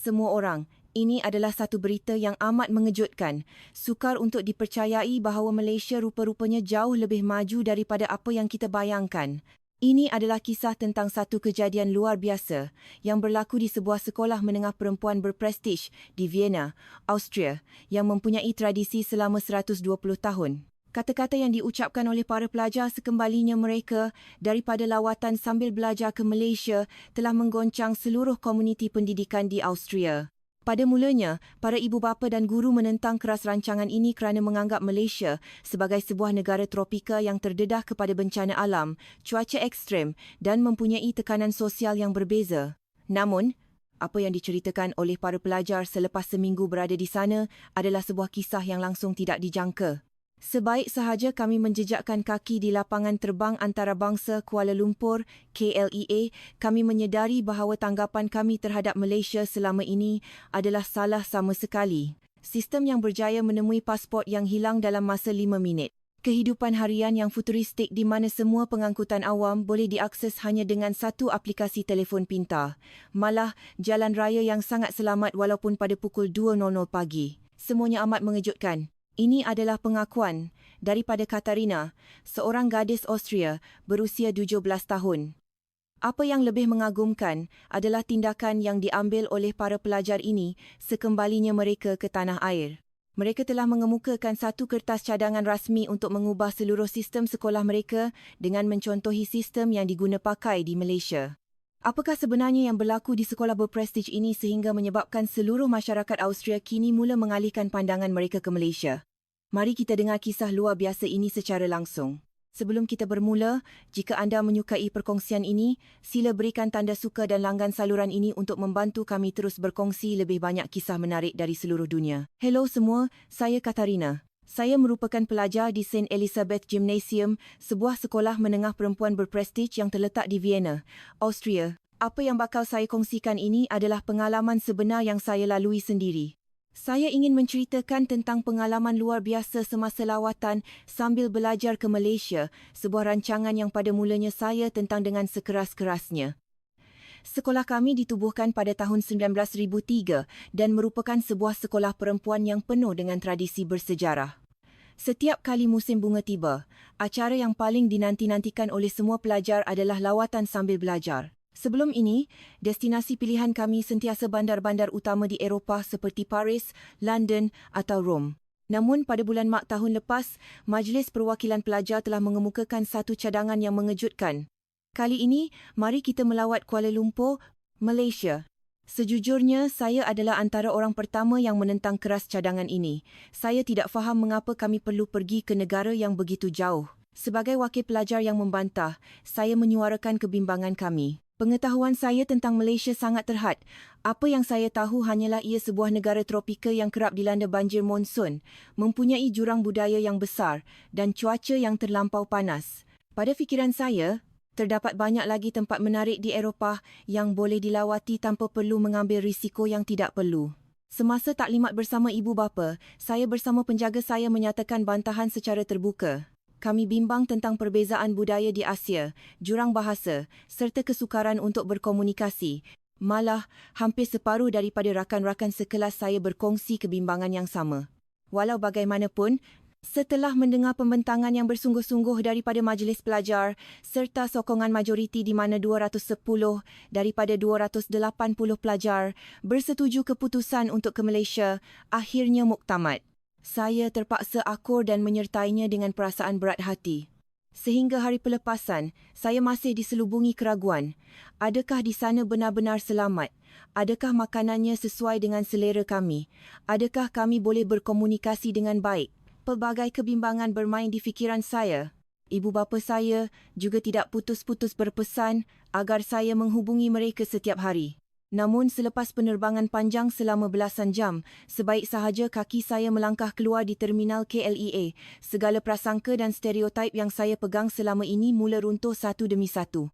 semua orang, ini adalah satu berita yang amat mengejutkan. Sukar untuk dipercayai bahawa Malaysia rupa-rupanya jauh lebih maju daripada apa yang kita bayangkan. Ini adalah kisah tentang satu kejadian luar biasa yang berlaku di sebuah sekolah menengah perempuan berprestij di Vienna, Austria, yang mempunyai tradisi selama 120 tahun. Kata-kata yang diucapkan oleh para pelajar sekembalinya mereka daripada lawatan sambil belajar ke Malaysia telah menggoncang seluruh komuniti pendidikan di Austria. Pada mulanya, para ibu bapa dan guru menentang keras rancangan ini kerana menganggap Malaysia sebagai sebuah negara tropika yang terdedah kepada bencana alam, cuaca ekstrem dan mempunyai tekanan sosial yang berbeza. Namun, apa yang diceritakan oleh para pelajar selepas seminggu berada di sana adalah sebuah kisah yang langsung tidak dijangka. Sebaik sahaja kami menjejakkan kaki di lapangan terbang antarabangsa Kuala Lumpur, KLEA, kami menyedari bahawa tanggapan kami terhadap Malaysia selama ini adalah salah sama sekali. Sistem yang berjaya menemui pasport yang hilang dalam masa 5 minit. Kehidupan harian yang futuristik di mana semua pengangkutan awam boleh diakses hanya dengan satu aplikasi telefon pintar. Malah, jalan raya yang sangat selamat walaupun pada pukul 2.00 pagi. Semuanya amat mengejutkan. Ini adalah pengakuan daripada Katarina, seorang gadis Austria berusia 17 tahun. Apa yang lebih mengagumkan adalah tindakan yang diambil oleh para pelajar ini sekembalinya mereka ke tanah air. Mereka telah mengemukakan satu kertas cadangan rasmi untuk mengubah seluruh sistem sekolah mereka dengan mencontohi sistem yang diguna pakai di Malaysia. Apakah sebenarnya yang berlaku di sekolah berprestij ini sehingga menyebabkan seluruh masyarakat Austria kini mula mengalihkan pandangan mereka ke Malaysia? Mari kita dengar kisah luar biasa ini secara langsung. Sebelum kita bermula, jika anda menyukai perkongsian ini, sila berikan tanda suka dan langgan saluran ini untuk membantu kami terus berkongsi lebih banyak kisah menarik dari seluruh dunia. Hello semua, saya Katarina. Saya merupakan pelajar di St. Elizabeth Gymnasium, sebuah sekolah menengah perempuan berprestij yang terletak di Vienna, Austria. Apa yang bakal saya kongsikan ini adalah pengalaman sebenar yang saya lalui sendiri. Saya ingin menceritakan tentang pengalaman luar biasa semasa lawatan sambil belajar ke Malaysia, sebuah rancangan yang pada mulanya saya tentang dengan sekeras-kerasnya. Sekolah kami ditubuhkan pada tahun 1903 dan merupakan sebuah sekolah perempuan yang penuh dengan tradisi bersejarah. Setiap kali musim bunga tiba, acara yang paling dinanti-nantikan oleh semua pelajar adalah lawatan sambil belajar. Sebelum ini, destinasi pilihan kami sentiasa bandar-bandar utama di Eropah seperti Paris, London atau Rom. Namun pada bulan Mac tahun lepas, Majlis Perwakilan Pelajar telah mengemukakan satu cadangan yang mengejutkan. Kali ini, mari kita melawat Kuala Lumpur, Malaysia. Sejujurnya, saya adalah antara orang pertama yang menentang keras cadangan ini. Saya tidak faham mengapa kami perlu pergi ke negara yang begitu jauh. Sebagai wakil pelajar yang membantah, saya menyuarakan kebimbangan kami. Pengetahuan saya tentang Malaysia sangat terhad. Apa yang saya tahu hanyalah ia sebuah negara tropika yang kerap dilanda banjir monsun, mempunyai jurang budaya yang besar dan cuaca yang terlampau panas. Pada fikiran saya, terdapat banyak lagi tempat menarik di Eropah yang boleh dilawati tanpa perlu mengambil risiko yang tidak perlu. Semasa taklimat bersama ibu bapa, saya bersama penjaga saya menyatakan bantahan secara terbuka. Kami bimbang tentang perbezaan budaya di Asia, jurang bahasa, serta kesukaran untuk berkomunikasi. Malah, hampir separuh daripada rakan-rakan sekelas saya berkongsi kebimbangan yang sama. Walau bagaimanapun, setelah mendengar pembentangan yang bersungguh-sungguh daripada majlis pelajar serta sokongan majoriti di mana 210 daripada 280 pelajar bersetuju keputusan untuk ke Malaysia, akhirnya muktamad. Saya terpaksa akur dan menyertainya dengan perasaan berat hati. Sehingga hari pelepasan, saya masih diselubungi keraguan. Adakah di sana benar-benar selamat? Adakah makanannya sesuai dengan selera kami? Adakah kami boleh berkomunikasi dengan baik? Pelbagai kebimbangan bermain di fikiran saya. Ibu bapa saya juga tidak putus-putus berpesan agar saya menghubungi mereka setiap hari. Namun selepas penerbangan panjang selama belasan jam, sebaik sahaja kaki saya melangkah keluar di terminal KLEA, segala prasangka dan stereotip yang saya pegang selama ini mula runtuh satu demi satu.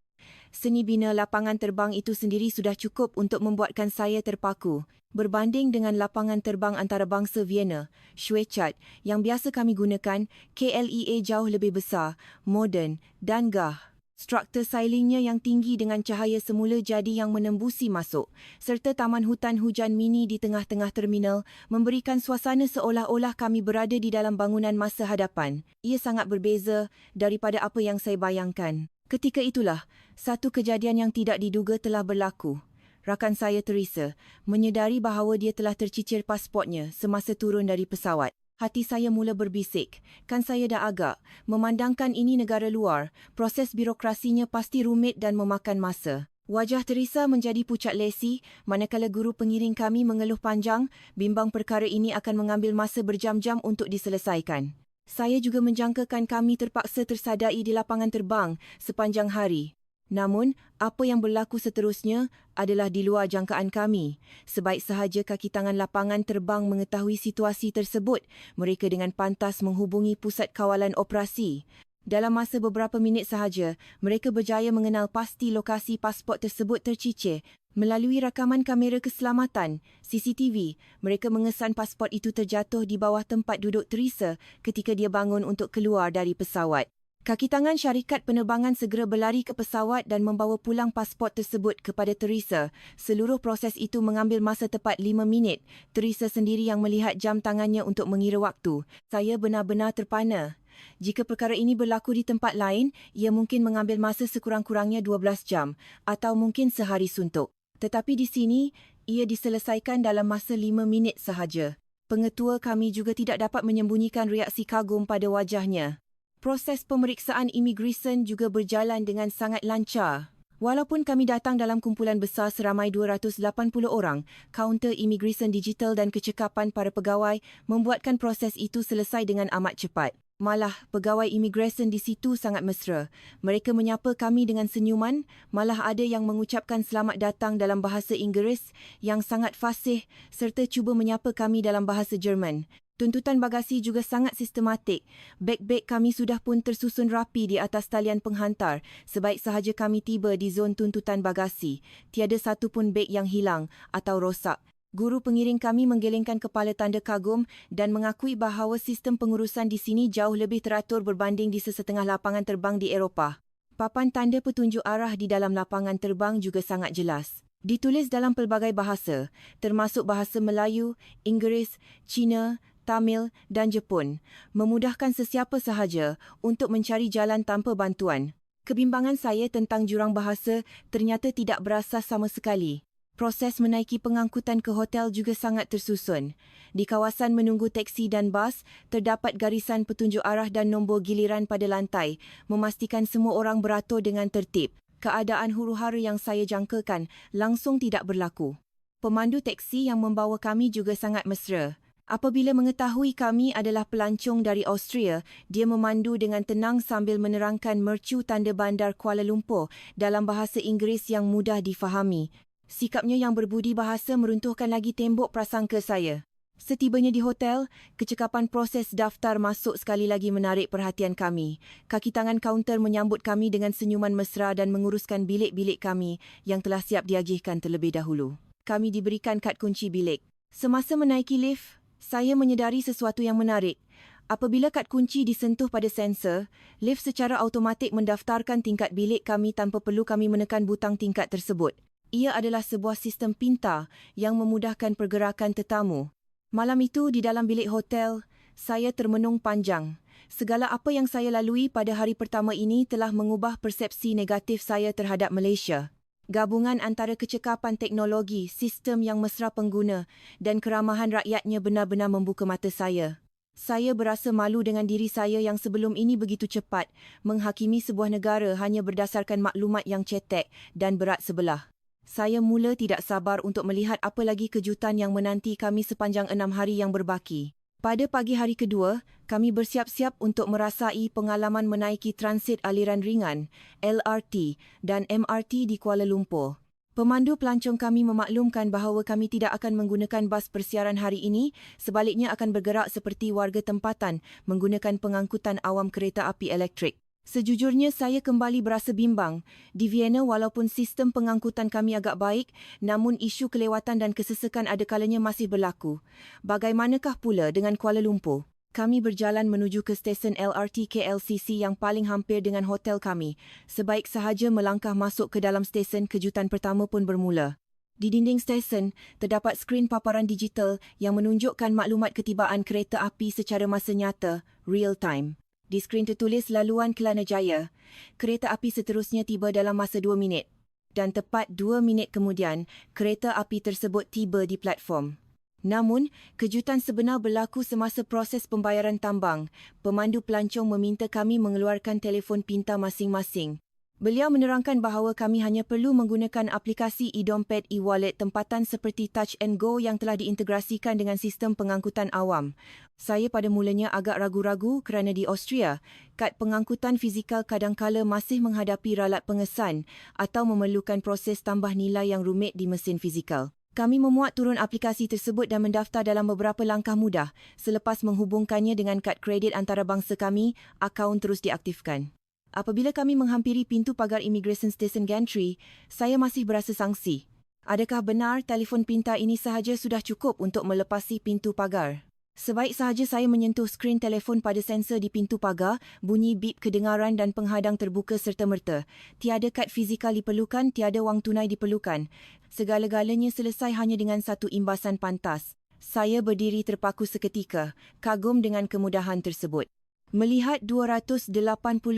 Seni bina lapangan terbang itu sendiri sudah cukup untuk membuatkan saya terpaku. Berbanding dengan lapangan terbang antarabangsa Vienna, Schwechat, yang biasa kami gunakan, KLEA jauh lebih besar, moden dan gah. Struktur sailingnya yang tinggi dengan cahaya semula jadi yang menembusi masuk, serta taman hutan hujan mini di tengah-tengah terminal memberikan suasana seolah-olah kami berada di dalam bangunan masa hadapan. Ia sangat berbeza daripada apa yang saya bayangkan. Ketika itulah, satu kejadian yang tidak diduga telah berlaku. Rakan saya Teresa menyedari bahawa dia telah tercicir pasportnya semasa turun dari pesawat. Hati saya mula berbisik. Kan saya dah agak. Memandangkan ini negara luar, proses birokrasinya pasti rumit dan memakan masa. Wajah Teresa menjadi pucat lesi, manakala guru pengiring kami mengeluh panjang, bimbang perkara ini akan mengambil masa berjam-jam untuk diselesaikan. Saya juga menjangkakan kami terpaksa tersadai di lapangan terbang sepanjang hari. Namun, apa yang berlaku seterusnya adalah di luar jangkaan kami. Sebaik sahaja kaki tangan lapangan terbang mengetahui situasi tersebut, mereka dengan pantas menghubungi pusat kawalan operasi. Dalam masa beberapa minit sahaja, mereka berjaya mengenal pasti lokasi pasport tersebut tercicir. Melalui rakaman kamera keselamatan, CCTV, mereka mengesan pasport itu terjatuh di bawah tempat duduk Teresa ketika dia bangun untuk keluar dari pesawat. Kaki tangan syarikat penerbangan segera berlari ke pesawat dan membawa pulang pasport tersebut kepada Teresa. Seluruh proses itu mengambil masa tepat 5 minit. Teresa sendiri yang melihat jam tangannya untuk mengira waktu. Saya benar-benar terpana. Jika perkara ini berlaku di tempat lain, ia mungkin mengambil masa sekurang-kurangnya 12 jam atau mungkin sehari suntuk. Tetapi di sini, ia diselesaikan dalam masa 5 minit sahaja. Pengetua kami juga tidak dapat menyembunyikan reaksi kagum pada wajahnya. Proses pemeriksaan imigresen juga berjalan dengan sangat lancar. Walaupun kami datang dalam kumpulan besar seramai 280 orang, kaunter imigresen digital dan kecekapan para pegawai membuatkan proses itu selesai dengan amat cepat. Malah, pegawai imigresen di situ sangat mesra. Mereka menyapa kami dengan senyuman, malah ada yang mengucapkan selamat datang dalam bahasa Inggeris yang sangat fasih serta cuba menyapa kami dalam bahasa Jerman. Tuntutan bagasi juga sangat sistematik. Beg-beg kami sudah pun tersusun rapi di atas talian penghantar. Sebaik sahaja kami tiba di zon tuntutan bagasi, tiada satu pun beg yang hilang atau rosak. Guru pengiring kami menggelengkan kepala tanda kagum dan mengakui bahawa sistem pengurusan di sini jauh lebih teratur berbanding di sesetengah lapangan terbang di Eropah. Papan tanda petunjuk arah di dalam lapangan terbang juga sangat jelas. Ditulis dalam pelbagai bahasa, termasuk bahasa Melayu, Inggeris, Cina, Tamil dan Jepun, memudahkan sesiapa sahaja untuk mencari jalan tanpa bantuan. Kebimbangan saya tentang jurang bahasa ternyata tidak berasas sama sekali. Proses menaiki pengangkutan ke hotel juga sangat tersusun. Di kawasan menunggu teksi dan bas, terdapat garisan petunjuk arah dan nombor giliran pada lantai, memastikan semua orang beratur dengan tertib. Keadaan huru-hara yang saya jangkakan langsung tidak berlaku. Pemandu teksi yang membawa kami juga sangat mesra. Apabila mengetahui kami adalah pelancong dari Austria, dia memandu dengan tenang sambil menerangkan mercu tanda bandar Kuala Lumpur dalam bahasa Inggeris yang mudah difahami. Sikapnya yang berbudi bahasa meruntuhkan lagi tembok prasangka saya. Setibanya di hotel, kecekapan proses daftar masuk sekali lagi menarik perhatian kami. Kaki tangan kaunter menyambut kami dengan senyuman mesra dan menguruskan bilik-bilik kami yang telah siap diagihkan terlebih dahulu. Kami diberikan kad kunci bilik. Semasa menaiki lift, saya menyedari sesuatu yang menarik. Apabila kad kunci disentuh pada sensor, lift secara automatik mendaftarkan tingkat bilik kami tanpa perlu kami menekan butang tingkat tersebut. Ia adalah sebuah sistem pintar yang memudahkan pergerakan tetamu. Malam itu di dalam bilik hotel, saya termenung panjang. Segala apa yang saya lalui pada hari pertama ini telah mengubah persepsi negatif saya terhadap Malaysia. Gabungan antara kecekapan teknologi, sistem yang mesra pengguna dan keramahan rakyatnya benar-benar membuka mata saya. Saya berasa malu dengan diri saya yang sebelum ini begitu cepat menghakimi sebuah negara hanya berdasarkan maklumat yang cetek dan berat sebelah. Saya mula tidak sabar untuk melihat apa lagi kejutan yang menanti kami sepanjang 6 hari yang berbaki. Pada pagi hari kedua, kami bersiap-siap untuk merasai pengalaman menaiki transit aliran ringan, LRT dan MRT di Kuala Lumpur. Pemandu pelancong kami memaklumkan bahawa kami tidak akan menggunakan bas persiaran hari ini, sebaliknya akan bergerak seperti warga tempatan menggunakan pengangkutan awam kereta api elektrik. Sejujurnya saya kembali berasa bimbang. Di Vienna walaupun sistem pengangkutan kami agak baik, namun isu kelewatan dan kesesakan ada kalanya masih berlaku. Bagaimanakah pula dengan Kuala Lumpur? Kami berjalan menuju ke stesen LRT KLCC yang paling hampir dengan hotel kami. Sebaik sahaja melangkah masuk ke dalam stesen, kejutan pertama pun bermula. Di dinding stesen, terdapat skrin paparan digital yang menunjukkan maklumat ketibaan kereta api secara masa nyata, real time. Di skrin tertulis laluan Kelana Jaya. Kereta api seterusnya tiba dalam masa 2 minit. Dan tepat 2 minit kemudian, kereta api tersebut tiba di platform. Namun, kejutan sebenar berlaku semasa proses pembayaran tambang. Pemandu pelancong meminta kami mengeluarkan telefon pintar masing-masing. Beliau menerangkan bahawa kami hanya perlu menggunakan aplikasi e-dompet e-wallet tempatan seperti Touch and Go yang telah diintegrasikan dengan sistem pengangkutan awam. Saya pada mulanya agak ragu-ragu kerana di Austria, kad pengangkutan fizikal kadangkala masih menghadapi ralat pengesan atau memerlukan proses tambah nilai yang rumit di mesin fizikal. Kami memuat turun aplikasi tersebut dan mendaftar dalam beberapa langkah mudah. Selepas menghubungkannya dengan kad kredit antarabangsa kami, akaun terus diaktifkan. Apabila kami menghampiri pintu pagar Immigration Station Gantry, saya masih berasa sangsi. Adakah benar telefon pintar ini sahaja sudah cukup untuk melepasi pintu pagar? Sebaik sahaja saya menyentuh skrin telefon pada sensor di pintu pagar, bunyi bip kedengaran dan penghadang terbuka serta-merta. Tiada kad fizikal diperlukan, tiada wang tunai diperlukan. Segala-galanya selesai hanya dengan satu imbasan pantas. Saya berdiri terpaku seketika, kagum dengan kemudahan tersebut. Melihat 280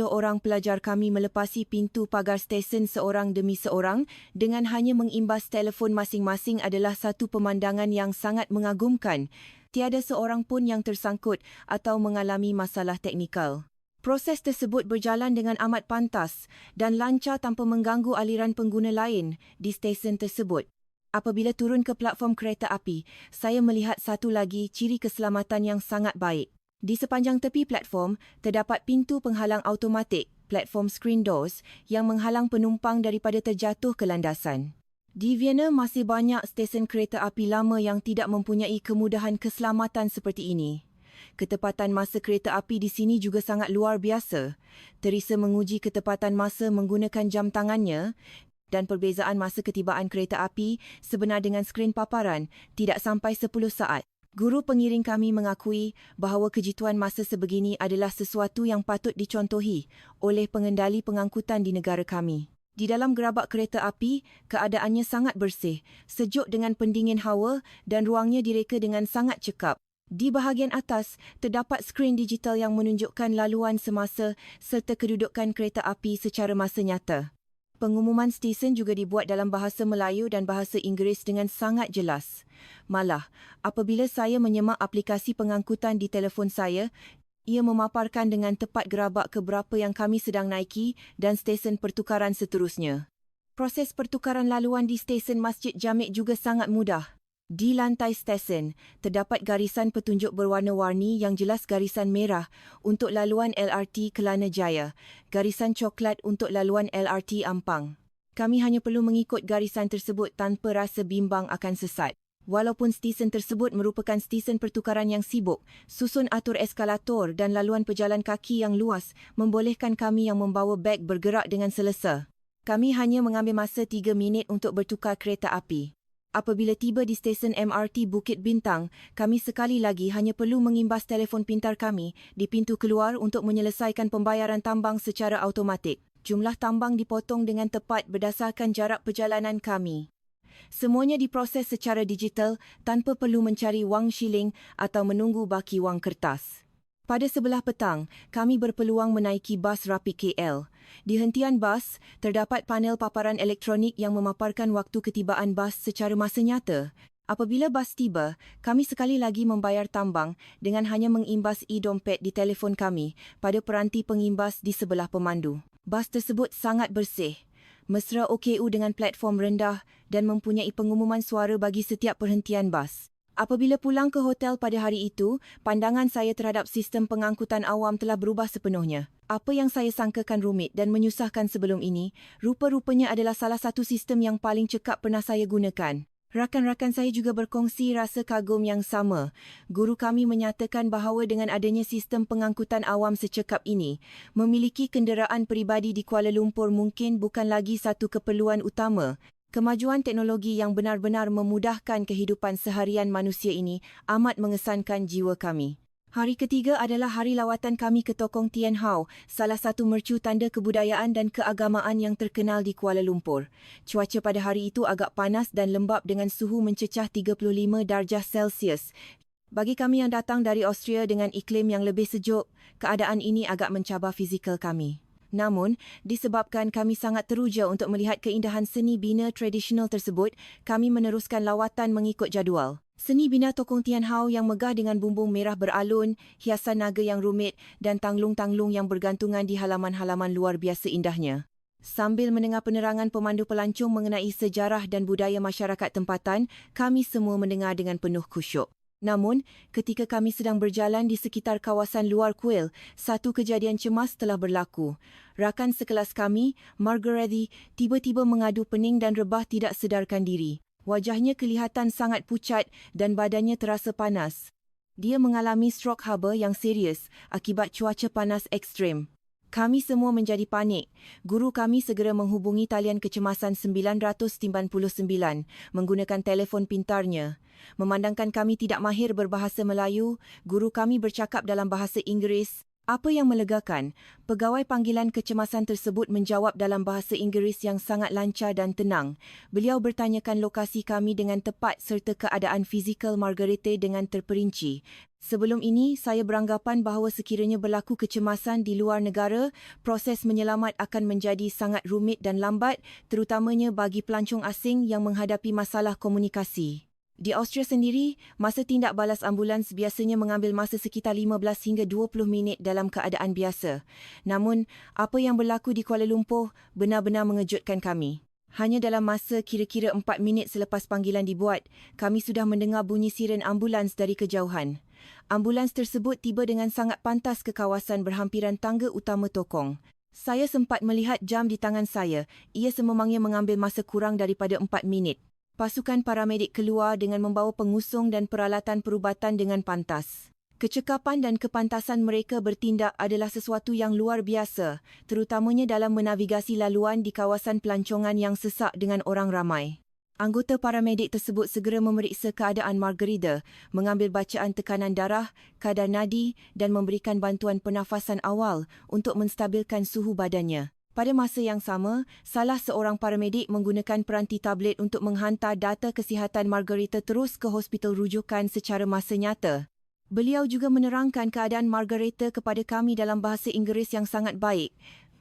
orang pelajar kami melepasi pintu pagar stesen seorang demi seorang dengan hanya mengimbas telefon masing-masing adalah satu pemandangan yang sangat mengagumkan. Tiada seorang pun yang tersangkut atau mengalami masalah teknikal. Proses tersebut berjalan dengan amat pantas dan lancar tanpa mengganggu aliran pengguna lain di stesen tersebut. Apabila turun ke platform kereta api, saya melihat satu lagi ciri keselamatan yang sangat baik. Di sepanjang tepi platform, terdapat pintu penghalang automatik, platform screen doors, yang menghalang penumpang daripada terjatuh ke landasan. Di Vienna masih banyak stesen kereta api lama yang tidak mempunyai kemudahan keselamatan seperti ini. Ketepatan masa kereta api di sini juga sangat luar biasa. Teresa menguji ketepatan masa menggunakan jam tangannya dan perbezaan masa ketibaan kereta api sebenar dengan skrin paparan tidak sampai 10 saat. Guru pengiring kami mengakui bahawa kejituan masa sebegini adalah sesuatu yang patut dicontohi oleh pengendali pengangkutan di negara kami. Di dalam gerabak kereta api, keadaannya sangat bersih, sejuk dengan pendingin hawa dan ruangnya direka dengan sangat cekap. Di bahagian atas, terdapat skrin digital yang menunjukkan laluan semasa serta kedudukan kereta api secara masa nyata. Pengumuman stesen juga dibuat dalam bahasa Melayu dan bahasa Inggeris dengan sangat jelas. Malah, apabila saya menyemak aplikasi pengangkutan di telefon saya, ia memaparkan dengan tepat gerabak keberapa yang kami sedang naiki dan stesen pertukaran seterusnya. Proses pertukaran laluan di stesen Masjid Jamek juga sangat mudah. Di lantai stesen, terdapat garisan petunjuk berwarna-warni yang jelas garisan merah untuk laluan LRT Kelana Jaya, garisan coklat untuk laluan LRT Ampang. Kami hanya perlu mengikut garisan tersebut tanpa rasa bimbang akan sesat. Walaupun stesen tersebut merupakan stesen pertukaran yang sibuk, susun atur eskalator dan laluan pejalan kaki yang luas membolehkan kami yang membawa beg bergerak dengan selesa. Kami hanya mengambil masa 3 minit untuk bertukar kereta api. Apabila tiba di stesen MRT Bukit Bintang, kami sekali lagi hanya perlu mengimbas telefon pintar kami di pintu keluar untuk menyelesaikan pembayaran tambang secara automatik. Jumlah tambang dipotong dengan tepat berdasarkan jarak perjalanan kami. Semuanya diproses secara digital tanpa perlu mencari wang shilling atau menunggu baki wang kertas. Pada sebelah petang, kami berpeluang menaiki bas Rapid KL. Di hentian bas, terdapat panel paparan elektronik yang memaparkan waktu ketibaan bas secara masa nyata. Apabila bas tiba, kami sekali lagi membayar tambang dengan hanya mengimbas e-dompet di telefon kami pada peranti pengimbas di sebelah pemandu. Bas tersebut sangat bersih. Mesra OKU dengan platform rendah dan mempunyai pengumuman suara bagi setiap perhentian bas. Apabila pulang ke hotel pada hari itu, pandangan saya terhadap sistem pengangkutan awam telah berubah sepenuhnya. Apa yang saya sangkakan rumit dan menyusahkan sebelum ini, rupa-rupanya adalah salah satu sistem yang paling cekap pernah saya gunakan. Rakan-rakan saya juga berkongsi rasa kagum yang sama. Guru kami menyatakan bahawa dengan adanya sistem pengangkutan awam secekap ini, memiliki kenderaan peribadi di Kuala Lumpur mungkin bukan lagi satu keperluan utama. Kemajuan teknologi yang benar-benar memudahkan kehidupan seharian manusia ini amat mengesankan jiwa kami. Hari ketiga adalah hari lawatan kami ke Tokong Tian Hau, salah satu mercu tanda kebudayaan dan keagamaan yang terkenal di Kuala Lumpur. Cuaca pada hari itu agak panas dan lembap dengan suhu mencecah 35 darjah Celsius. Bagi kami yang datang dari Austria dengan iklim yang lebih sejuk, keadaan ini agak mencabar fizikal kami. Namun, disebabkan kami sangat teruja untuk melihat keindahan seni bina tradisional tersebut, kami meneruskan lawatan mengikut jadual. Seni bina Tokong Tian Hau yang megah dengan bumbung merah beralun, hiasan naga yang rumit dan tanglung-tanglung yang bergantungan di halaman-halaman luar biasa indahnya. Sambil mendengar penerangan pemandu pelancong mengenai sejarah dan budaya masyarakat tempatan, kami semua mendengar dengan penuh khusyuk. Namun, ketika kami sedang berjalan di sekitar kawasan luar kuil, satu kejadian cemas telah berlaku. Rakan sekelas kami, Margarethe, tiba-tiba mengadu pening dan rebah tidak sedarkan diri. Wajahnya kelihatan sangat pucat dan badannya terasa panas. Dia mengalami strok haba yang serius akibat cuaca panas ekstrim. Kami semua menjadi panik. Guru kami segera menghubungi talian kecemasan 999 menggunakan telefon pintarnya. Memandangkan kami tidak mahir berbahasa Melayu, guru kami bercakap dalam bahasa Inggeris. Apa yang melegakan, pegawai panggilan kecemasan tersebut menjawab dalam bahasa Inggeris yang sangat lancar dan tenang. Beliau bertanyakan lokasi kami dengan tepat serta keadaan fizikal Margarethe dengan terperinci. Sebelum ini, saya beranggapan bahawa sekiranya berlaku kecemasan di luar negara, proses menyelamat akan menjadi sangat rumit dan lambat, terutamanya bagi pelancong asing yang menghadapi masalah komunikasi. Di Austria sendiri, masa tindak balas ambulans biasanya mengambil masa sekitar 15 hingga 20 minit dalam keadaan biasa. Namun, apa yang berlaku di Kuala Lumpur benar-benar mengejutkan kami. Hanya dalam masa kira-kira 4 minit selepas panggilan dibuat, kami sudah mendengar bunyi siren ambulans dari kejauhan. Ambulans tersebut tiba dengan sangat pantas ke kawasan berhampiran tangga utama Tokong. Saya sempat melihat jam di tangan saya. Ia sememangnya mengambil masa kurang daripada 4 minit. Pasukan paramedik keluar dengan membawa pengusung dan peralatan perubatan dengan pantas. Kecekapan dan kepantasan mereka bertindak adalah sesuatu yang luar biasa, terutamanya dalam menavigasi laluan di kawasan pelancongan yang sesak dengan orang ramai. Anggota paramedik tersebut segera memeriksa keadaan Margarethe, mengambil bacaan tekanan darah, kadar nadi dan memberikan bantuan pernafasan awal untuk menstabilkan suhu badannya. Pada masa yang sama, salah seorang paramedik menggunakan peranti tablet untuk menghantar data kesihatan Margarethe terus ke hospital rujukan secara masa nyata. Beliau juga menerangkan keadaan Margarethe kepada kami dalam bahasa Inggeris yang sangat baik,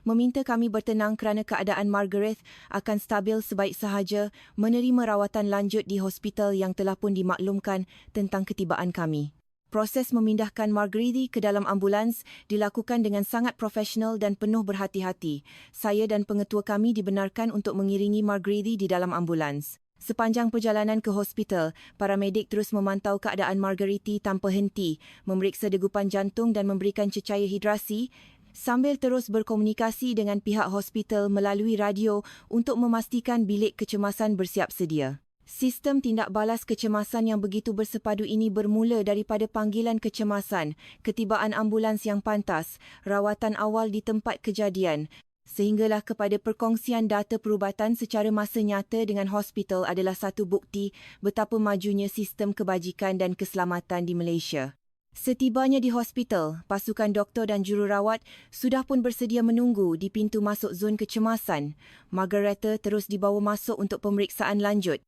meminta kami bertenang kerana keadaan Margarethe akan stabil sebaik sahaja menerima rawatan lanjut di hospital yang telah pun dimaklumkan tentang ketibaan kami. Proses memindahkan Margarethe ke dalam ambulans dilakukan dengan sangat profesional dan penuh berhati-hati. Saya dan pengetua kami dibenarkan untuk mengiringi Margarethe di dalam ambulans. Sepanjang perjalanan ke hospital, paramedik terus memantau keadaan Margarethe tanpa henti, memeriksa degupan jantung dan memberikan cecair hidrasi, sambil terus berkomunikasi dengan pihak hospital melalui radio untuk memastikan bilik kecemasan bersiap sedia. Sistem tindak balas kecemasan yang begitu bersepadu ini bermula daripada panggilan kecemasan, ketibaan ambulans yang pantas, rawatan awal di tempat kejadian, sehinggalah kepada perkongsian data perubatan secara masa nyata dengan hospital adalah satu bukti betapa majunya sistem kebajikan dan keselamatan di Malaysia. Setibanya di hospital, pasukan doktor dan jururawat sudah pun bersedia menunggu di pintu masuk zon kecemasan. Margarethe terus dibawa masuk untuk pemeriksaan lanjut.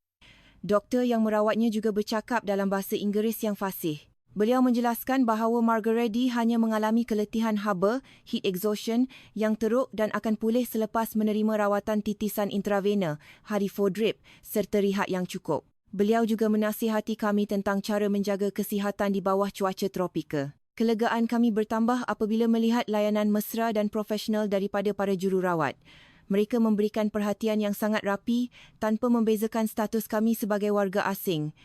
Doktor yang merawatnya juga bercakap dalam bahasa Inggeris yang fasih. Beliau menjelaskan bahawa Margarethe hanya mengalami keletihan haba, heat exhaustion, yang teruk dan akan pulih selepas menerima rawatan titisan intravena, Harifo drip, serta rehat yang cukup. Beliau juga menasihati kami tentang cara menjaga kesihatan di bawah cuaca tropika. Kelegaan kami bertambah apabila melihat layanan mesra dan profesional daripada para jururawat. Mereka memberikan perhatian yang sangat rapi tanpa membezakan status kami sebagai warga asing.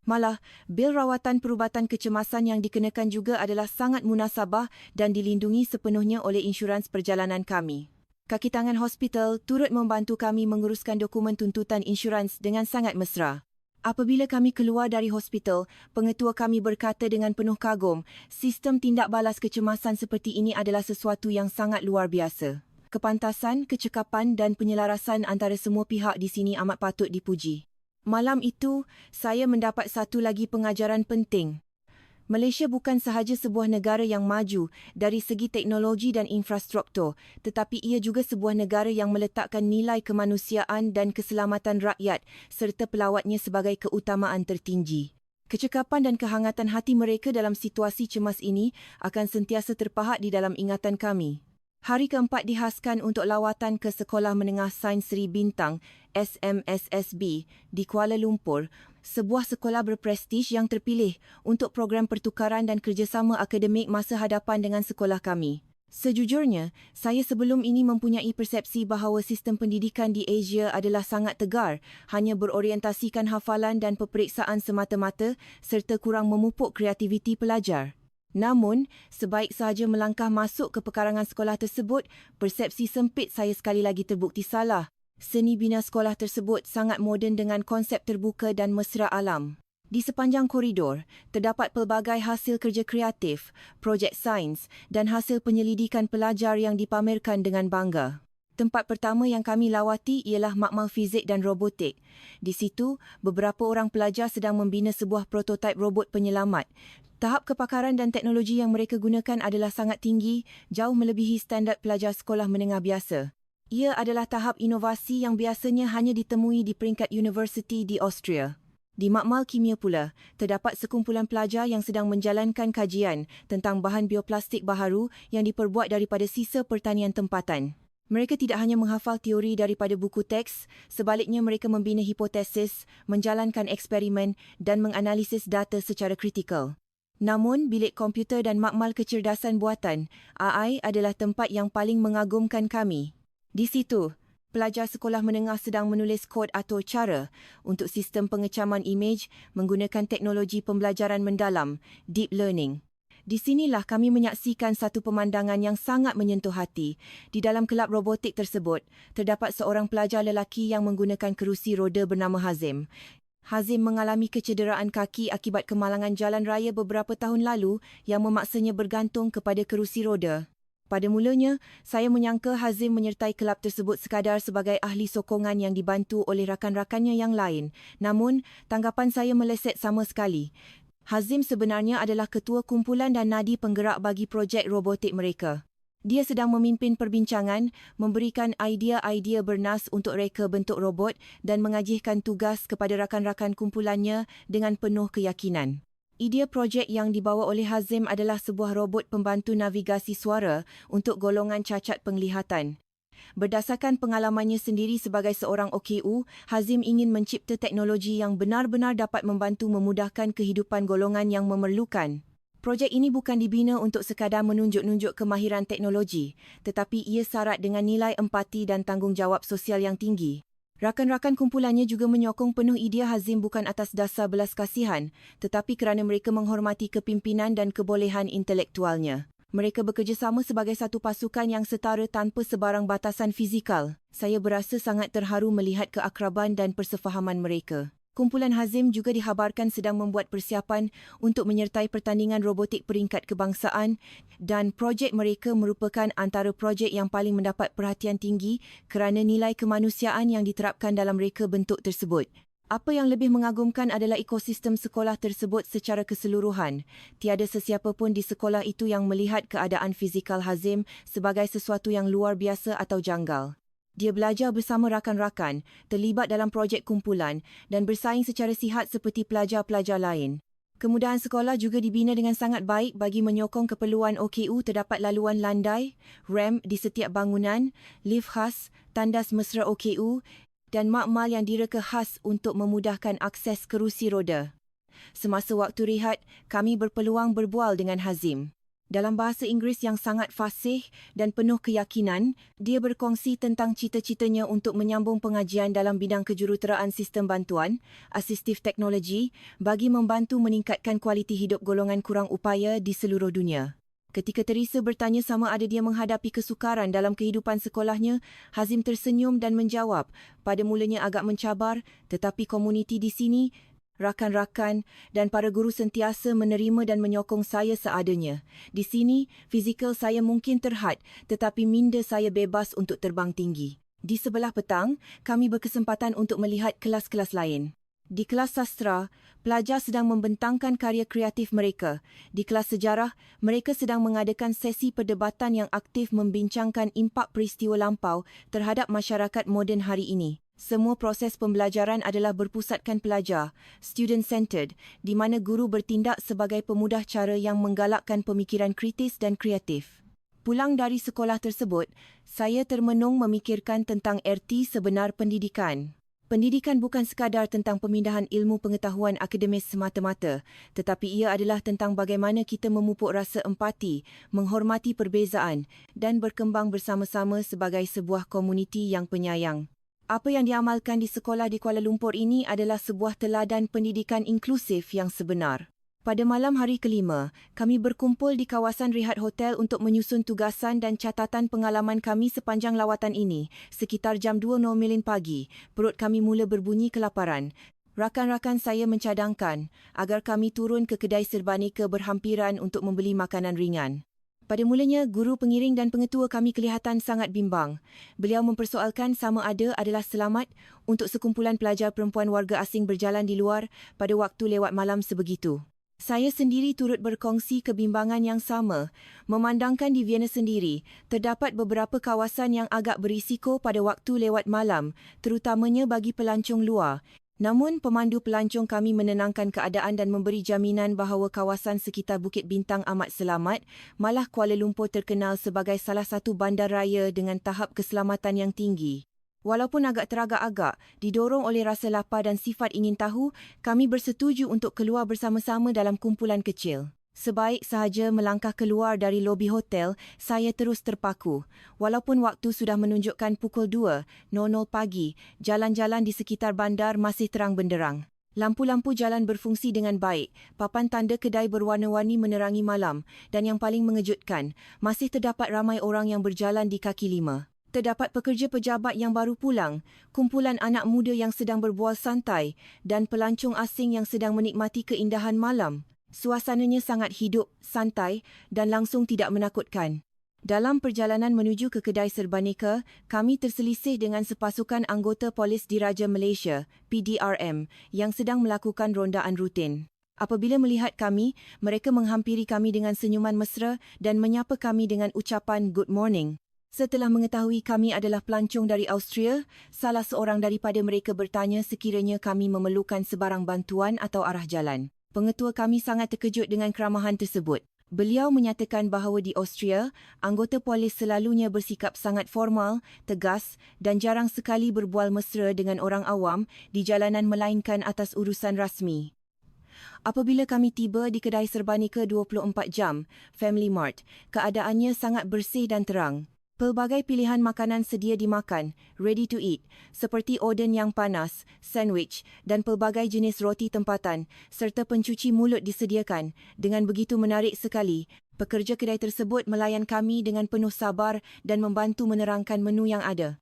Malah, bil rawatan perubatan kecemasan yang dikenakan juga adalah sangat munasabah dan dilindungi sepenuhnya oleh insurans perjalanan kami. Kaki tangan hospital turut membantu kami menguruskan dokumen tuntutan insurans dengan sangat mesra. Apabila kami keluar dari hospital, pengetua kami berkata dengan penuh kagum, sistem tindak balas kecemasan seperti ini adalah sesuatu yang sangat luar biasa. Kepantasan, kecekapan dan penyelarasan antara semua pihak di sini amat patut dipuji. Malam itu, saya mendapat satu lagi pengajaran penting. Malaysia bukan sahaja sebuah negara yang maju dari segi teknologi dan infrastruktur, tetapi ia juga sebuah negara yang meletakkan nilai kemanusiaan dan keselamatan rakyat serta pelawatnya sebagai keutamaan tertinggi. Kecekapan dan kehangatan hati mereka dalam situasi cemas ini akan sentiasa terpahat di dalam ingatan kami. Hari keempat dihaskan untuk lawatan ke Sekolah Menengah Sains Seri Bintang SMSSB di Kuala Lumpur, sebuah sekolah berprestij yang terpilih untuk program pertukaran dan kerjasama akademik masa hadapan dengan sekolah kami. Sejujurnya, saya sebelum ini mempunyai persepsi bahawa sistem pendidikan di Asia adalah sangat tegar, hanya berorientasikan hafalan dan peperiksaan semata-mata serta kurang memupuk kreativiti pelajar. Namun, sebaik sahaja melangkah masuk ke pekarangan sekolah tersebut, persepsi sempit saya sekali lagi terbukti salah. Seni bina sekolah tersebut sangat moden dengan konsep terbuka dan mesra alam. Di sepanjang koridor, terdapat pelbagai hasil kerja kreatif, projek sains dan hasil penyelidikan pelajar yang dipamerkan dengan bangga. Tempat pertama yang kami lawati ialah makmal fizik dan robotik. Di situ, beberapa orang pelajar sedang membina sebuah prototipe robot penyelamat. Tahap kepakaran dan teknologi yang mereka gunakan adalah sangat tinggi, jauh melebihi standard pelajar sekolah menengah biasa. Ia adalah tahap inovasi yang biasanya hanya ditemui di peringkat universiti di Austria. Di makmal kimia pula, terdapat sekumpulan pelajar yang sedang menjalankan kajian tentang bahan bioplastik baharu yang diperbuat daripada sisa pertanian tempatan. Mereka tidak hanya menghafal teori daripada buku teks, sebaliknya mereka membina hipotesis, menjalankan eksperimen dan menganalisis data secara kritikal. Namun, bilik komputer dan makmal kecerdasan buatan, AI adalah tempat yang paling mengagumkan kami. Di situ, pelajar sekolah menengah sedang menulis kod atau cara untuk sistem pengecaman imej menggunakan teknologi pembelajaran mendalam, deep learning. Di sinilah kami menyaksikan satu pemandangan yang sangat menyentuh hati. Di dalam kelab robotik tersebut, terdapat seorang pelajar lelaki yang menggunakan kerusi roda bernama Hazim. Hazim mengalami kecederaan kaki akibat kemalangan jalan raya beberapa tahun lalu yang memaksanya bergantung kepada kerusi roda. Pada mulanya, saya menyangka Hazim menyertai kelab tersebut sekadar sebagai ahli sokongan yang dibantu oleh rakan-rakannya yang lain. Namun, tanggapan saya meleset sama sekali. Hazim sebenarnya adalah ketua kumpulan dan nadi penggerak bagi projek robotik mereka. Dia sedang memimpin perbincangan, memberikan idea-idea bernas untuk reka bentuk robot dan mengagihkan tugas kepada rakan-rakan kumpulannya dengan penuh keyakinan. Idea projek yang dibawa oleh Hazim adalah sebuah robot pembantu navigasi suara untuk golongan cacat penglihatan. Berdasarkan pengalamannya sendiri sebagai seorang OKU, Hazim ingin mencipta teknologi yang benar-benar dapat membantu memudahkan kehidupan golongan yang memerlukan. Projek ini bukan dibina untuk sekadar menunjuk-nunjuk kemahiran teknologi, tetapi ia syarat dengan nilai empati dan tanggungjawab sosial yang tinggi. Rakan-rakan kumpulannya juga menyokong penuh idea Hazim bukan atas dasar belas kasihan, tetapi kerana mereka menghormati kepimpinan dan kebolehan intelektualnya. Mereka bekerjasama sebagai satu pasukan yang setara tanpa sebarang batasan fizikal. Saya berasa sangat terharu melihat keakraban dan persefahaman mereka. Kumpulan Hazim juga dihabarkan sedang membuat persiapan untuk menyertai pertandingan robotik peringkat kebangsaan dan projek mereka merupakan antara projek yang paling mendapat perhatian tinggi kerana nilai kemanusiaan yang diterapkan dalam reka bentuk tersebut. Apa yang lebih mengagumkan adalah ekosistem sekolah tersebut secara keseluruhan. Tiada sesiapa pun di sekolah itu yang melihat keadaan fizikal Hazim sebagai sesuatu yang luar biasa atau janggal. Dia belajar bersama rakan-rakan, terlibat dalam projek kumpulan dan bersaing secara sihat seperti pelajar-pelajar lain. Kemudahan sekolah juga dibina dengan sangat baik bagi menyokong keperluan OKU. Terdapat laluan landai, ramp di setiap bangunan, lift khas, tandas mesra OKU dan makmal yang direka khas untuk memudahkan akses kerusi roda. Semasa waktu rehat, kami berpeluang berbual dengan Hazim. Dalam bahasa Inggeris yang sangat fasih dan penuh keyakinan, dia berkongsi tentang cita-citanya untuk menyambung pengajian dalam bidang kejuruteraan sistem bantuan, asistif teknologi, bagi membantu meningkatkan kualiti hidup golongan kurang upaya di seluruh dunia. Ketika Teresa bertanya sama ada dia menghadapi kesukaran dalam kehidupan sekolahnya, Hazim tersenyum dan menjawab, pada mulanya agak mencabar, tetapi komuniti di sini, rakan-rakan dan para guru sentiasa menerima dan menyokong saya seadanya. Di sini, fizikal saya mungkin terhad, tetapi minda saya bebas untuk terbang tinggi. Di sebelah petang, kami berkesempatan untuk melihat kelas-kelas lain. Di kelas sastra, pelajar sedang membentangkan karya kreatif mereka. Di kelas sejarah, mereka sedang mengadakan sesi perdebatan yang aktif membincangkan impak peristiwa lampau terhadap masyarakat moden hari ini. Semua proses pembelajaran adalah berpusatkan pelajar, student-centered, di mana guru bertindak sebagai pemudah cara yang menggalakkan pemikiran kritis dan kreatif. Pulang dari sekolah tersebut, saya termenung memikirkan tentang erti sebenar pendidikan. Pendidikan bukan sekadar tentang pemindahan ilmu pengetahuan akademis semata-mata, tetapi ia adalah tentang bagaimana kita memupuk rasa empati, menghormati perbezaan dan berkembang bersama-sama sebagai sebuah komuniti yang penyayang. Apa yang diamalkan di sekolah di Kuala Lumpur ini adalah sebuah teladan pendidikan inklusif yang sebenar. Pada malam hari kelima, kami berkumpul di kawasan Rehat Hotel untuk menyusun tugasan dan catatan pengalaman kami sepanjang lawatan ini. Sekitar jam 2.00 pagi, perut kami mula berbunyi kelaparan. Rakan-rakan saya mencadangkan agar kami turun ke kedai serbaneka berhampiran untuk membeli makanan ringan. Pada mulanya, guru pengiring dan pengetua kami kelihatan sangat bimbang. Beliau mempersoalkan sama ada adalah selamat untuk sekumpulan pelajar perempuan warga asing berjalan di luar pada waktu lewat malam sebegitu. Saya sendiri turut berkongsi kebimbangan yang sama. Memandangkan di Vienna sendiri, terdapat beberapa kawasan yang agak berisiko pada waktu lewat malam, terutamanya bagi pelancong luar. Namun, pemandu pelancong kami menenangkan keadaan dan memberi jaminan bahawa kawasan sekitar Bukit Bintang amat selamat, malah Kuala Lumpur terkenal sebagai salah satu bandaraya dengan tahap keselamatan yang tinggi. Walaupun agak teragak-agak, didorong oleh rasa lapar dan sifat ingin tahu, kami bersetuju untuk keluar bersama-sama dalam kumpulan kecil. Sebaik sahaja melangkah keluar dari lobi hotel, saya terus terpaku. Walaupun waktu sudah menunjukkan pukul 2.00 pagi, jalan-jalan di sekitar bandar masih terang benderang. Lampu-lampu jalan berfungsi dengan baik, papan tanda kedai berwarna-warni menerangi malam, dan yang paling mengejutkan, masih terdapat ramai orang yang berjalan di kaki lima. Terdapat pekerja pejabat yang baru pulang, kumpulan anak muda yang sedang berbual santai dan pelancong asing yang sedang menikmati keindahan malam. Suasananya sangat hidup, santai dan langsung tidak menakutkan. Dalam perjalanan menuju ke kedai serbaneka, kami terselisih dengan sepasukan anggota Polis Diraja Malaysia, PDRM, yang sedang melakukan rondaan rutin. Apabila melihat kami, mereka menghampiri kami dengan senyuman mesra dan menyapa kami dengan ucapan good morning. Setelah mengetahui kami adalah pelancong dari Austria, salah seorang daripada mereka bertanya sekiranya kami memerlukan sebarang bantuan atau arah jalan. Pengetua kami sangat terkejut dengan keramahan tersebut. Beliau menyatakan bahawa di Austria, anggota polis selalunya bersikap sangat formal, tegas dan jarang sekali berbual mesra dengan orang awam di jalanan melainkan atas urusan rasmi. Apabila kami tiba di kedai serbaneka 24 jam, Family Mart, keadaannya sangat bersih dan terang. Pelbagai pilihan makanan sedia dimakan, ready to eat, seperti oden yang panas, sandwich dan pelbagai jenis roti tempatan serta pencuci mulut disediakan. Dengan begitu menarik sekali, pekerja kedai tersebut melayan kami dengan penuh sabar dan membantu menerangkan menu yang ada.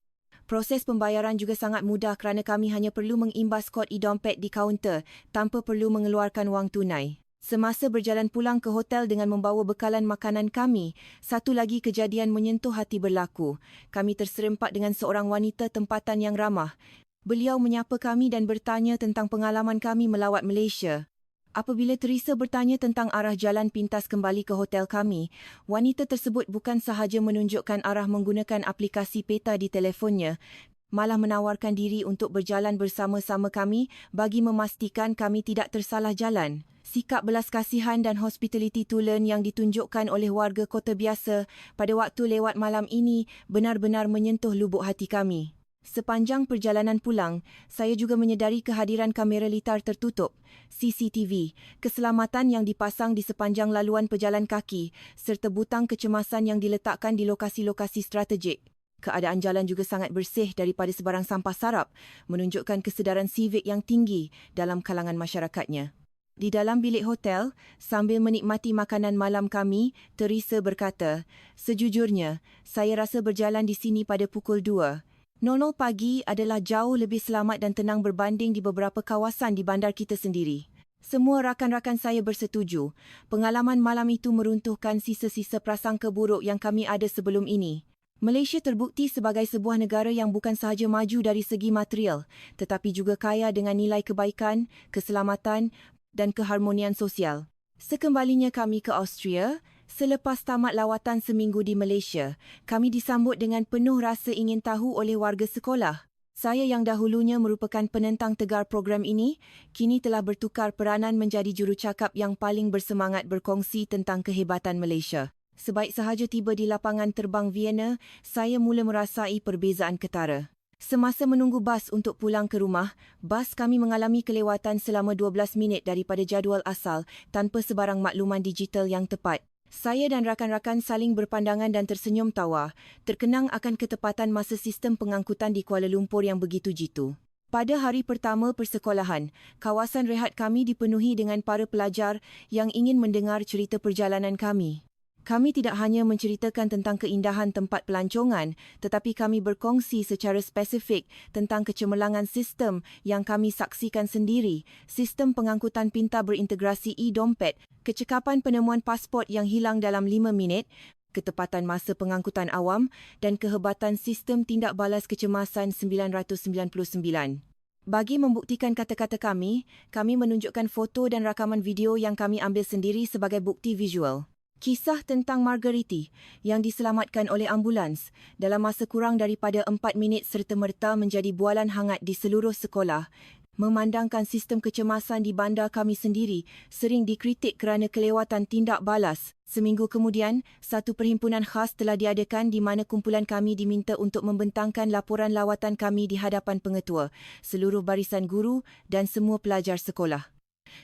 Proses pembayaran juga sangat mudah kerana kami hanya perlu mengimbas kod e-dompet di kaunter tanpa perlu mengeluarkan wang tunai. Semasa berjalan pulang ke hotel dengan membawa bekalan makanan kami, satu lagi kejadian menyentuh hati berlaku. Kami terserempak dengan seorang wanita tempatan yang ramah. Beliau menyapa kami dan bertanya tentang pengalaman kami melawat Malaysia. Apabila Teresa bertanya tentang arah jalan pintas kembali ke hotel kami, wanita tersebut bukan sahaja menunjukkan arah menggunakan aplikasi peta di telefonnya, malah menawarkan diri untuk berjalan bersama-sama kami bagi memastikan kami tidak tersalah jalan. Sikap belas kasihan dan hospitality tulen yang ditunjukkan oleh warga kota biasa pada waktu lewat malam ini benar-benar menyentuh lubuk hati kami. Sepanjang perjalanan pulang, saya juga menyedari kehadiran kamera litar tertutup, CCTV, keselamatan yang dipasang di sepanjang laluan pejalan kaki serta butang kecemasan yang diletakkan di lokasi-lokasi strategik. Keadaan jalan juga sangat bersih daripada sebarang sampah sarap, menunjukkan kesedaran sivik yang tinggi dalam kalangan masyarakatnya. Di dalam bilik hotel, sambil menikmati makanan malam kami, Teresa berkata, "Sejujurnya, saya rasa berjalan di sini pada pukul 2.00 pagi adalah jauh lebih selamat dan tenang berbanding di beberapa kawasan di bandar kita sendiri." Semua rakan-rakan saya bersetuju. Pengalaman malam itu meruntuhkan sisa-sisa prasangka buruk yang kami ada sebelum ini. Malaysia terbukti sebagai sebuah negara yang bukan sahaja maju dari segi material, tetapi juga kaya dengan nilai kebaikan, keselamatan dan keharmonian sosial. Sekembalinya kami ke Austria, selepas tamat lawatan seminggu di Malaysia, kami disambut dengan penuh rasa ingin tahu oleh warga sekolah. Saya yang dahulunya merupakan penentang tegar program ini, kini telah bertukar peranan menjadi jurucakap yang paling bersemangat berkongsi tentang kehebatan Malaysia. Sebaik sahaja tiba di lapangan terbang Vienna, saya mula merasai perbezaan ketara. Semasa menunggu bas untuk pulang ke rumah, bas kami mengalami kelewatan selama 12 minit daripada jadual asal tanpa sebarang makluman digital yang tepat. Saya dan rakan-rakan saling berpandangan dan tersenyum tawa, terkenang akan ketepatan masa sistem pengangkutan di Kuala Lumpur yang begitu jitu. Pada hari pertama persekolahan, kawasan rehat kami dipenuhi dengan para pelajar yang ingin mendengar cerita perjalanan kami. Kami tidak hanya menceritakan tentang keindahan tempat pelancongan, tetapi kami berkongsi secara spesifik tentang kecemerlangan sistem yang kami saksikan sendiri, sistem pengangkutan pintar berintegrasi e-dompet, kecekapan penemuan pasport yang hilang dalam 5 minit, ketepatan masa pengangkutan awam dan kehebatan sistem tindak balas kecemasan 999. Bagi membuktikan kata-kata kami menunjukkan foto dan rakaman video yang kami ambil sendiri sebagai bukti visual. Kisah tentang Margariti yang diselamatkan oleh ambulans dalam masa kurang daripada 4 minit serta-merta menjadi bualan hangat di seluruh sekolah. Memandangkan sistem kecemasan di bandar kami sendiri sering dikritik kerana kelewatan tindak balas. Seminggu kemudian, satu perhimpunan khas telah diadakan di mana kumpulan kami diminta untuk membentangkan laporan lawatan kami di hadapan pengetua, seluruh barisan guru dan semua pelajar sekolah.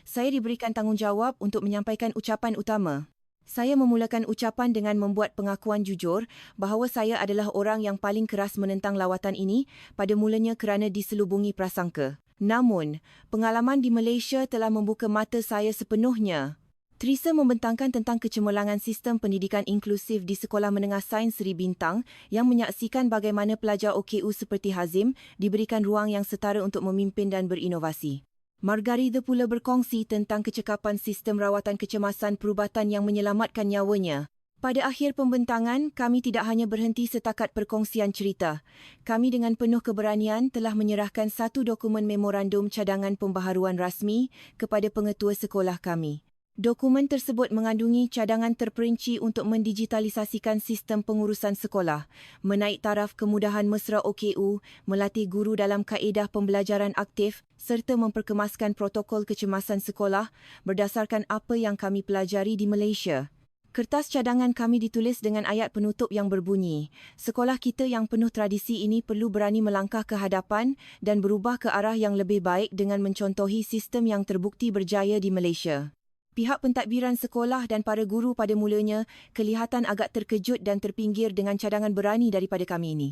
Saya diberikan tanggungjawab untuk menyampaikan ucapan utama. Saya memulakan ucapan dengan membuat pengakuan jujur bahawa saya adalah orang yang paling keras menentang lawatan ini pada mulanya kerana diselubungi prasangka. Namun, pengalaman di Malaysia telah membuka mata saya sepenuhnya. Teresa membentangkan tentang kecemerlangan sistem pendidikan inklusif di Sekolah Menengah Sains Seri Bintang yang menyaksikan bagaimana pelajar OKU seperti Hazim diberikan ruang yang setara untuk memimpin dan berinovasi. Margarita pula berkongsi tentang kecekapan sistem rawatan kecemasan perubatan yang menyelamatkan nyawanya. Pada akhir pembentangan, kami tidak hanya berhenti setakat perkongsian cerita. Kami dengan penuh keberanian telah menyerahkan satu dokumen memorandum cadangan pembaharuan rasmi kepada pengetua sekolah kami. Dokumen tersebut mengandungi cadangan terperinci untuk mendigitalisasikan sistem pengurusan sekolah, menaik taraf kemudahan mesra OKU, melatih guru dalam kaedah pembelajaran aktif serta memperkemaskan protokol kecemasan sekolah berdasarkan apa yang kami pelajari di Malaysia. Kertas cadangan kami ditulis dengan ayat penutup yang berbunyi, sekolah kita yang penuh tradisi ini perlu berani melangkah ke hadapan dan berubah ke arah yang lebih baik dengan mencontohi sistem yang terbukti berjaya di Malaysia. Pihak pentadbiran sekolah dan para guru pada mulanya kelihatan agak terkejut dan terpinggir dengan cadangan berani daripada kami ini.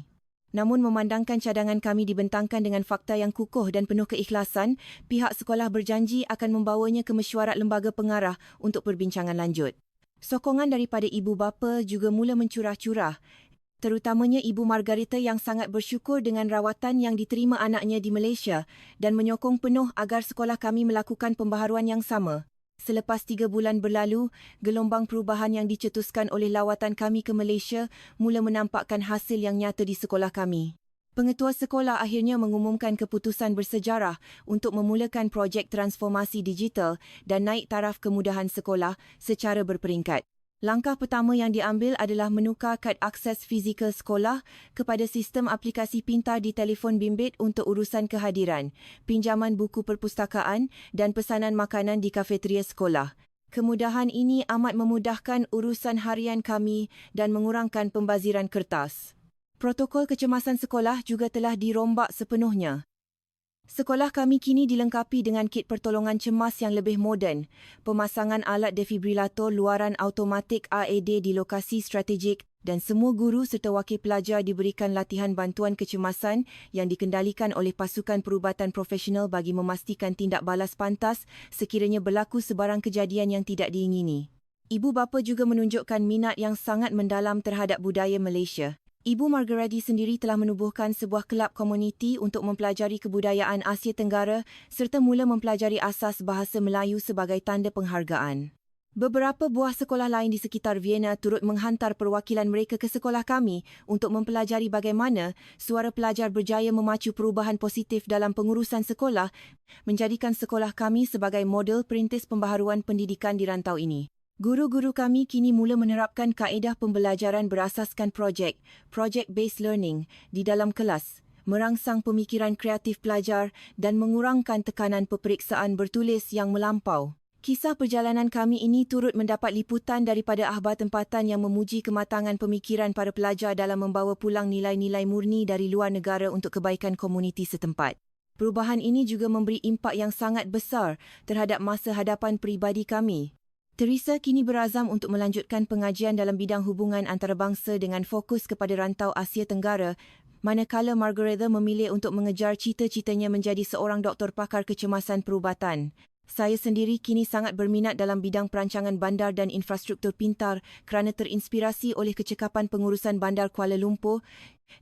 Namun memandangkan cadangan kami dibentangkan dengan fakta yang kukuh dan penuh keikhlasan, pihak sekolah berjanji akan membawanya ke mesyuarat lembaga pengarah untuk perbincangan lanjut. Sokongan daripada ibu bapa juga mula mencurah-curah, terutamanya Ibu Margarita yang sangat bersyukur dengan rawatan yang diterima anaknya di Malaysia dan menyokong penuh agar sekolah kami melakukan pembaharuan yang sama. Selepas 3 bulan berlalu, gelombang perubahan yang dicetuskan oleh lawatan kami ke Malaysia mula menampakkan hasil yang nyata di sekolah kami. Pengetua sekolah akhirnya mengumumkan keputusan bersejarah untuk memulakan projek transformasi digital dan naik taraf kemudahan sekolah secara berperingkat. Langkah pertama yang diambil adalah menukar kad akses fizikal sekolah kepada sistem aplikasi pintar di telefon bimbit untuk urusan kehadiran, pinjaman buku perpustakaan dan pesanan makanan di kafeteria sekolah. Kemudahan ini amat memudahkan urusan harian kami dan mengurangkan pembaziran kertas. Protokol kecemasan sekolah juga telah dirombak sepenuhnya. Sekolah kami kini dilengkapi dengan kit pertolongan cemas yang lebih moden, pemasangan alat defibrilator luaran automatik AED di lokasi strategik dan semua guru serta wakil pelajar diberikan latihan bantuan kecemasan yang dikendalikan oleh pasukan perubatan profesional bagi memastikan tindak balas pantas sekiranya berlaku sebarang kejadian yang tidak diingini. Ibu bapa juga menunjukkan minat yang sangat mendalam terhadap budaya Malaysia. Ibu Margariti sendiri telah menubuhkan sebuah kelab komuniti untuk mempelajari kebudayaan Asia Tenggara serta mula mempelajari asas bahasa Melayu sebagai tanda penghargaan. Beberapa buah sekolah lain di sekitar Vienna turut menghantar perwakilan mereka ke sekolah kami untuk mempelajari bagaimana suara pelajar berjaya memacu perubahan positif dalam pengurusan sekolah, menjadikan sekolah kami sebagai model perintis pembaharuan pendidikan di rantau ini. Guru-guru kami kini mula menerapkan kaedah pembelajaran berasaskan project-based learning di dalam kelas, merangsang pemikiran kreatif pelajar dan mengurangkan tekanan peperiksaan bertulis yang melampau. Kisah perjalanan kami ini turut mendapat liputan daripada akhbar tempatan yang memuji kematangan pemikiran para pelajar dalam membawa pulang nilai-nilai murni dari luar negara untuk kebaikan komuniti setempat. Perubahan ini juga memberi impak yang sangat besar terhadap masa hadapan peribadi kami. Teresa kini berazam untuk melanjutkan pengajian dalam bidang hubungan antarabangsa dengan fokus kepada rantau Asia Tenggara, manakala Margaretha memilih untuk mengejar cita-citanya menjadi seorang doktor pakar kecemasan perubatan. Saya sendiri kini sangat berminat dalam bidang perancangan bandar dan infrastruktur pintar kerana terinspirasi oleh kecekapan pengurusan bandar Kuala Lumpur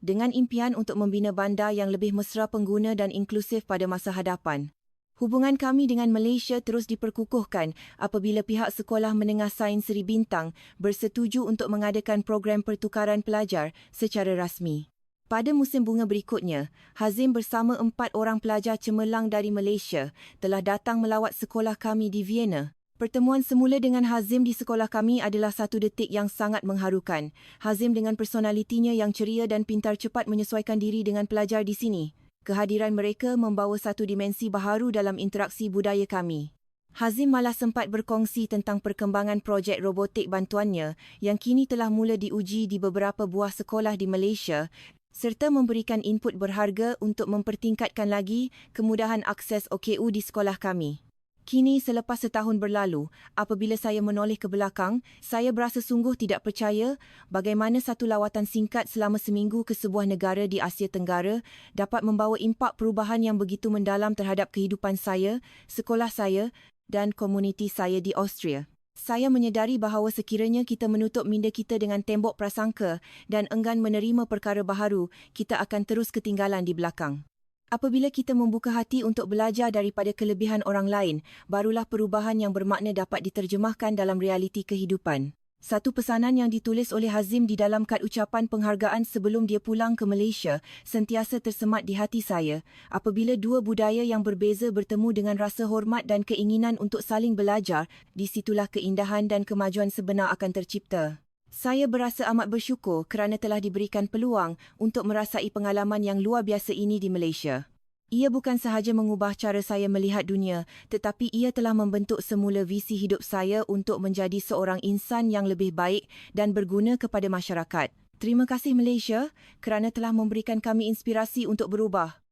dengan impian untuk membina bandar yang lebih mesra pengguna dan inklusif pada masa hadapan. Hubungan kami dengan Malaysia terus diperkukuhkan apabila pihak Sekolah Menengah Sains Seri Bintang bersetuju untuk mengadakan program pertukaran pelajar secara rasmi. Pada musim bunga berikutnya, Hazim bersama 4 orang pelajar cemerlang dari Malaysia telah datang melawat sekolah kami di Vienna. Pertemuan semula dengan Hazim di sekolah kami adalah satu detik yang sangat mengharukan. Hazim dengan personalitinya yang ceria dan pintar cepat menyesuaikan diri dengan pelajar di sini. Kehadiran mereka membawa satu dimensi baharu dalam interaksi budaya kami. Hazim malah sempat berkongsi tentang perkembangan projek robotik bantuannya yang kini telah mula diuji di beberapa buah sekolah di Malaysia serta memberikan input berharga untuk mempertingkatkan lagi kemudahan akses OKU di sekolah kami. Kini selepas setahun berlalu, apabila saya menoleh ke belakang, saya berasa sungguh tidak percaya bagaimana satu lawatan singkat selama seminggu ke sebuah negara di Asia Tenggara dapat membawa impak perubahan yang begitu mendalam terhadap kehidupan saya, sekolah saya dan komuniti saya di Austria. Saya menyedari bahawa sekiranya kita menutup minda kita dengan tembok prasangka dan enggan menerima perkara baharu, kita akan terus ketinggalan di belakang. Apabila kita membuka hati untuk belajar daripada kelebihan orang lain, barulah perubahan yang bermakna dapat diterjemahkan dalam realiti kehidupan. Satu pesanan yang ditulis oleh Hazim di dalam kad ucapan penghargaan sebelum dia pulang ke Malaysia sentiasa tersemat di hati saya. Apabila dua budaya yang berbeza bertemu dengan rasa hormat dan keinginan untuk saling belajar, di situlah keindahan dan kemajuan sebenar akan tercipta. Saya berasa amat bersyukur kerana telah diberikan peluang untuk merasai pengalaman yang luar biasa ini di Malaysia. Ia bukan sahaja mengubah cara saya melihat dunia, tetapi ia telah membentuk semula visi hidup saya untuk menjadi seorang insan yang lebih baik dan berguna kepada masyarakat. Terima kasih Malaysia kerana telah memberikan kami inspirasi untuk berubah.